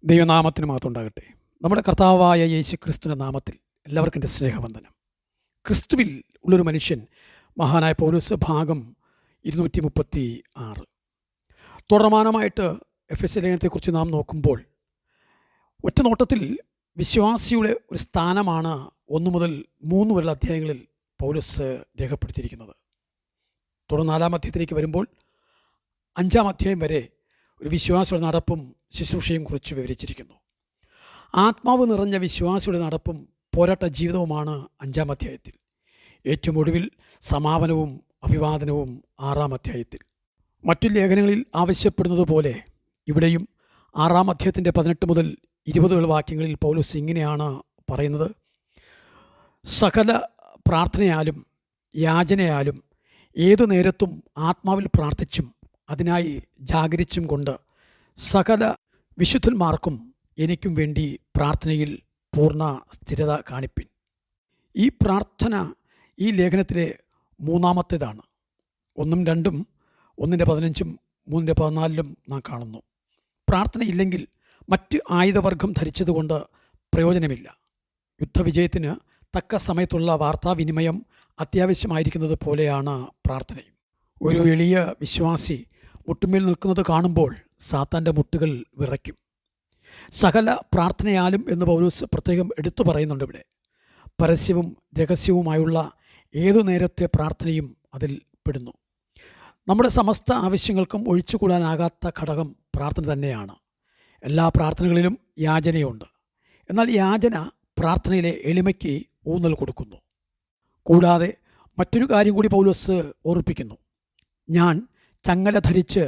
ദൈവനാമത്തിന് മഹത്വമുണ്ടാകട്ടെ. നമ്മുടെ കർത്താവായ യേശു ക്രിസ്തുവിൻ്റെ നാമത്തിൽ എല്ലാവർക്കും എൻ്റെ സ്നേഹവന്ദനം. ക്രിസ്തുവിൽ ഉള്ളൊരു മനുഷ്യൻ, മഹാനായ പൗലോസ്, ഭാഗം 236. തുടർമാനമായിട്ട് എഫെസ്യ ലേഖനത്തെക്കുറിച്ച് നാം നോക്കുമ്പോൾ ഒറ്റ നോട്ടത്തിൽ വിശ്വാസിയുടെ ഒരു സ്ഥാനമാണ് 1 മുതൽ 3 വരെയുള്ള അധ്യായങ്ങളിൽ പൗലോസ് രേഖപ്പെടുത്തിയിരിക്കുന്നത്. തുടർന്ന് 4-ാം അധ്യായത്തിലേക്ക് വരുമ്പോൾ 5-ാം അധ്യായം വരെ ഒരു വിശ്വാസിയുടെ നടപ്പും ശുശ്രൂഷയും കുറിച്ച് വിവരിച്ചിരിക്കുന്നു. ആത്മാവ് നിറഞ്ഞ വിശ്വാസിയുടെ നടപ്പും പോരാട്ട ജീവിതവുമാണ് 5-ാം അധ്യായത്തിൽ. ഏറ്റവും ഒടുവിൽ സമാപനവും അഭിവാദനവും 6-ാം അധ്യായത്തിൽ. മറ്റു ലേഖനങ്ങളിൽ ആവശ്യപ്പെടുന്നത് പോലെ ഇവിടെയും 6-ാം അധ്യായത്തിൻ്റെ 18 മുതൽ 20 വാക്യങ്ങളിൽ പൗലോസ് ഇങ്ങനെയാണ് പറയുന്നത്: സകല പ്രാർത്ഥനയാലും യാചനയാലും ഏതു നേരത്തും ആത്മാവിൽ പ്രാർത്ഥിച്ചും അതിനായി ജാഗരിച്ചും കൊണ്ട് സകല വിശുദ്ധന്മാർക്കും എനിക്കും വേണ്ടി പ്രാർത്ഥനയിൽ പൂർണ്ണ സ്ഥിരത കാണിപ്പിൻ. ഈ പ്രാർത്ഥന ഈ ലേഖനത്തിലെ 3-ാമത്തേതാണ്. 1-ഉം 2-ഉം 1-ന്റെ 15-ഉം 3-ന്റെ 14-ലും നാം കാണുന്നു. പ്രാർത്ഥനയില്ലെങ്കിൽ മറ്റ് ആയുധവർഗം ധരിച്ചതുകൊണ്ട് പ്രയോജനമില്ല. യുദ്ധവിജയത്തിന് തക്ക സമയത്തുള്ള വാർത്താവിനിമയം അത്യാവശ്യമായിരിക്കുന്നത് പോലെയാണ് പ്രാർത്ഥനയും. ഒരു എളിയ വിശ്വാസി മുട്ടുമേൽ നിൽക്കുന്നത് കാണുമ്പോൾ സാത്താൻ്റെ മുട്ടുകൾ വിറയ്ക്കും. സകല പ്രാർത്ഥനയാലും എന്ന് പൗലോസ് പ്രത്യേകം എടുത്തു പറയുന്നുണ്ട് ഇവിടെ. പരസ്യവും രഹസ്യവുമായുള്ള ഏതു നേരത്തെ പ്രാർത്ഥനയും അതിൽ പെടുന്നു. നമ്മുടെ സമസ്ത ആവശ്യങ്ങൾക്കും ഒഴിച്ചുകൂടാനാകാത്ത ഘടകം പ്രാർത്ഥന തന്നെയാണ്. എല്ലാ പ്രാർത്ഥനകളിലും യാചനയുണ്ട്. എന്നാൽ യാചന പ്രാർത്ഥനയിലെ എളിമയ്ക്ക് ഊന്നൽ കൊടുക്കുന്നു. കൂടാതെ മറ്റൊരു കാര്യം കൂടി പൗലോസ് ഓർപ്പിക്കുന്നു: ഞാൻ ചങ്ങല ധരിച്ച്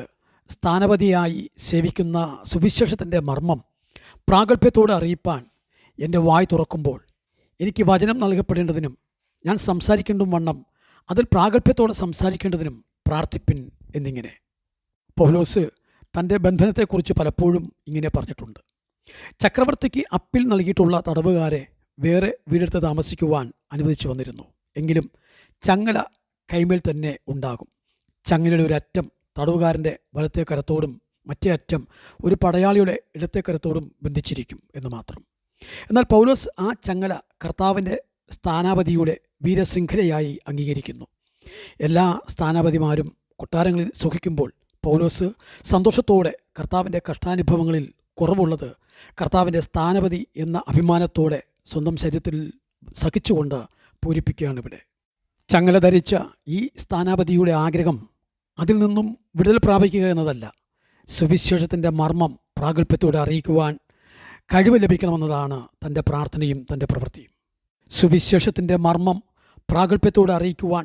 സ്ഥാനപതിയായി സേവിക്കുന്ന സുവിശേഷത്തിൻ്റെ മർമ്മം പ്രാഗൽഭ്യത്തോടെ അറിയിപ്പാൻ എൻ്റെ വായ് തുറക്കുമ്പോൾ എനിക്ക് വചനം നൽകപ്പെടേണ്ടതിനും ഞാൻ സംസാരിക്കേണ്ടും വണ്ണം അതിൽ പ്രാഗൽഭ്യത്തോടെ സംസാരിക്കേണ്ടതിനും പ്രാർത്ഥിപ്പിൻ എന്നിങ്ങനെ. പൗലോസ് തൻ്റെ ബന്ധനത്തെക്കുറിച്ച് പലപ്പോഴും ഇങ്ങനെ പറഞ്ഞിട്ടുണ്ട്: ചക്രവർത്തിക്ക് അപ്പീൽ നൽകിയിട്ടുള്ള തടവുകാരെ വേറെ വീടെടുത്ത് താമസിക്കുവാൻ അനുവദിച്ചു വന്നിരുന്നു. എങ്കിലും ചങ്ങല കൈമേൽ തന്നെ ഉണ്ടാകും. ചങ്ങലയുടെ ഒരു അറ്റം തടവുകാരൻ്റെ വലത്തെ കരത്തോടും മറ്റേ അറ്റം ഒരു പടയാളിയുടെ ഇടത്തെ കരത്തോടും ബന്ധിച്ചിരിക്കും എന്ന് മാത്രം. എന്നാൽ പൗലോസ് ആ ചങ്ങല കർത്താവിൻ്റെ സ്ഥാനാപതിയുടെ വീരശൃംഖലയായി അംഗീകരിക്കുന്നു. എല്ലാ സ്ഥാനാപതിമാരും കൊട്ടാരങ്ങളിൽ സുഖിക്കുമ്പോൾ പൗലോസ് സന്തോഷത്തോടെ കർത്താവിൻ്റെ കഷ്ടാനുഭവങ്ങളിൽ കുറവുള്ളത് കർത്താവിൻ്റെ സ്ഥാനപതി എന്ന അഭിമാനത്തോടെ സ്വന്തം ശരീരത്തിൽ സഹിച്ചുകൊണ്ട് പൂരിപ്പിക്കുകയാണ് ഇവിടെ. ചങ്ങല ധരിച്ച ഈ സ്ഥാനാപതിയുടെ ആഗ്രഹം അതിൽ നിന്നും വിടുതൽ പ്രാപിക്കുക എന്നതല്ല, സുവിശേഷത്തിൻ്റെ മർമ്മം പ്രാഗൽഭ്യത്തോടെ അറിയിക്കുവാൻ കഴിവ് ലഭിക്കണമെന്നതാണ് തൻ്റെ പ്രാർത്ഥനയും തൻ്റെ പ്രവൃത്തിയും. സുവിശേഷത്തിൻ്റെ മർമ്മം പ്രാഗൽഭ്യത്തോടെ അറിയിക്കുവാൻ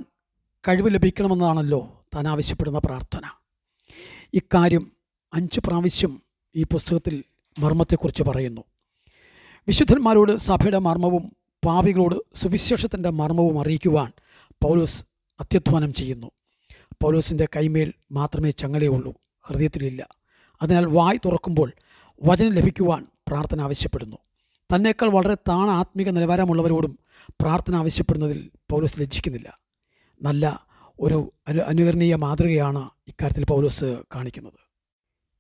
കഴിവ് ലഭിക്കണമെന്നതാണല്ലോ താൻ ആവശ്യപ്പെടുന്ന പ്രാർത്ഥന. ഇക്കാര്യം 5 പ്രാവശ്യം ഈ പുസ്തകത്തിൽ മർമ്മത്തെക്കുറിച്ച് പറയുന്നു. വിശുദ്ധന്മാരോട് സഭയുടെ മർമ്മവും പാപികളോട് സുവിശേഷത്തിൻ്റെ മർമ്മവും അറിയിക്കുവാൻ പൗലോസ് അത്യധ്വാനം ചെയ്യുന്നു. പൗലോസിൻ്റെ കൈമേൽ മാത്രമേ ചങ്ങലയുള്ളൂ, ഹൃദയത്തിലില്ല. അതിനാൽ വായ് തുറക്കുമ്പോൾ വചനം ലഭിക്കുവാൻ പ്രാർത്ഥന ആവശ്യപ്പെടുന്നു. തന്നേക്കാൾ വളരെ താണ ആത്മീക നിലവാരമുള്ളവരോടും പ്രാർത്ഥന ആവശ്യപ്പെടുന്നതിൽ പൗലോസ് ലജ്ജിക്കുന്നില്ല. നല്ല ഒരു അനുകരണീയ മാതൃകയാണ് ഇക്കാര്യത്തിൽ പൗലോസ് കാണിക്കുന്നത്.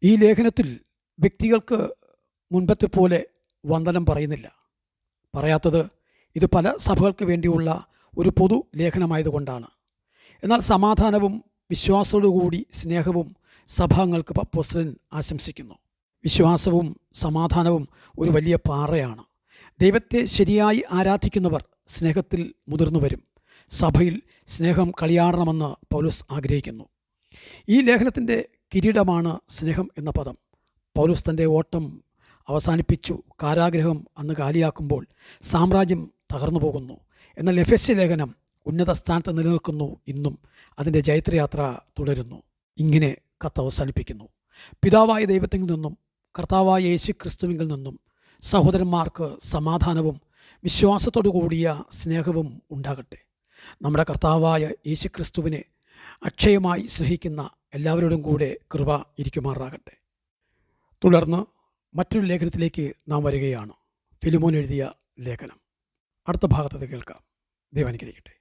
ഈ ലേഖനത്തിൽ വ്യക്തികൾക്ക് മുൻപത്തെ പോലെ വന്ദനം പറയുന്നില്ല. പറയാത്തത് ഇത് പല സഭകൾക്ക് വേണ്ടിയുള്ള ഒരു പൊതു ലേഖനമായതുകൊണ്ടാണ്. എന്നാൽ സമാധാനവും വിശ്വാസത്തോടുകൂടി സ്നേഹവും സഭാംഗങ്ങൾക്ക് അപ്പോസ്തലൻ ആശംസിക്കുന്നു. വിശ്വാസവും സമാധാനവും ഒരു വലിയ പാറയാണ്. ദൈവത്തെ ശരിയായി ആരാധിക്കുന്നവർ സ്നേഹത്തിൽ മുതിർന്നു വരും. സഭയിൽ സ്നേഹം കളിയാടണമെന്ന് പൗലോസ് ആഗ്രഹിക്കുന്നു. ഈ ലേഖനത്തിൻ്റെ കിരീടമാണ് സ്നേഹം എന്ന പദം. പൗലോസ് തൻ്റെ ഓട്ടം അവസാനിപ്പിച്ചു. കാരാഗ്രഹം അന്ന് കാലിയാക്കുമ്പോൾ സാമ്രാജ്യം തകർന്നു പോകുന്നു. എന്നാൽ എഫെസ്യ ലേഖനം ഉന്നത സ്ഥാനത്ത് നിലനിൽക്കുന്നു. ഇന്നും അതിൻ്റെ ജൈത്രയാത്ര തുടരുന്നു. ഇങ്ങനെ കത്ത് അവസാനിപ്പിക്കുന്നു: പിതാവായ ദൈവത്തിൽ നിന്നും കർത്താവായ യേശു ക്രിസ്തുവിൽ നിന്നും സഹോദരന്മാർക്ക് സമാധാനവും വിശ്വാസത്തോടു കൂടിയ സ്നേഹവും ഉണ്ടാകട്ടെ. നമ്മുടെ കർത്താവായ യേശു ക്രിസ്തുവിനെ അക്ഷയമായി സ്നേഹിക്കുന്ന എല്ലാവരോടും കൂടെ കൃപ ഇരിക്കുമാറാകട്ടെ. തുടർന്ന് മറ്റൊരു ലേഖനത്തിലേക്ക് നാം വരികയാണ്. ഫിലിമോൻ എഴുതിയ ലേഖനം. അടുത്ത ഭാഗത്ത് കേൾക്കാം. ദൈവം അനുഗ്രഹിക്കട്ടെ.